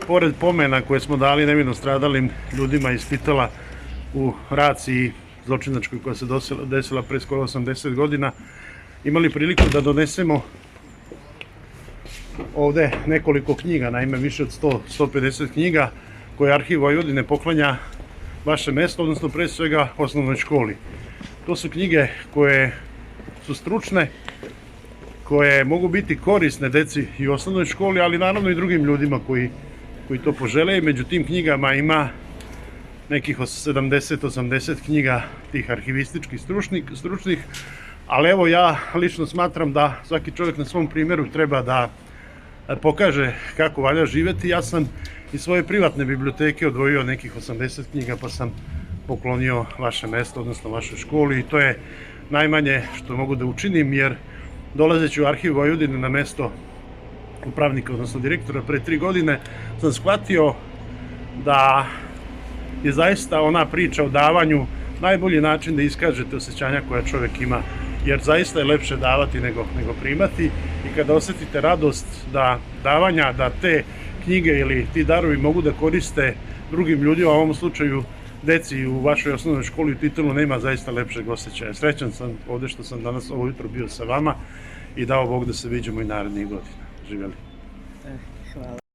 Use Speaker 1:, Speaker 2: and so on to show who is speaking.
Speaker 1: pored pomena koje smo dali nevino stradalim ljudima iz Titela u raciji zločinačkoj koja se desila pre skoro 80 godina, imali priliku da donesemo ovde nekoliko knjiga, naime više od 100-150 knjiga koje Arhiv Vojvodine poklanja vaše mesto, odnosno pre svega osnovnoj školi. To su knjige koje su stručne, koje mogu biti korisne deci i u osnovnoj školi, ali naravno i drugim ljudima koji to požele. Među tim knjigama ima nekih 70-80 knjiga tih arhivističkih stručnih, ali evo ja lično smatram da svaki čovjek na svom primjeru treba da pokaže kako valja živeti. Ja sam iz svoje privatne biblioteke odvojio nekih 80 knjiga pa sam poklonio vaše mesto, odnosno vašoj školi, i to je najmanje što mogu da učinim, jer dolazeći u Arhiv Vojvodine na mesto upravnika, odnosno direktora pre 3 godine, sam shvatio da je zaista ona priča o davanju najbolji način da iskažete osjećanja koja čovjek ima, jer zaista je lepše davati nego primati, i kada osjetite radost da davanja, da te knjige ili ti darovi mogu da koriste drugim ljudima, u ovom slučaju deci u vašoj osnovnoj školi u Titelu, nema zaista lepšeg osjećaja. Srećan sam ovde što sam danas ovo jutro bio sa vama i dao Bog da se viđemo i narednih godina. Živjeli.
Speaker 2: Hvala.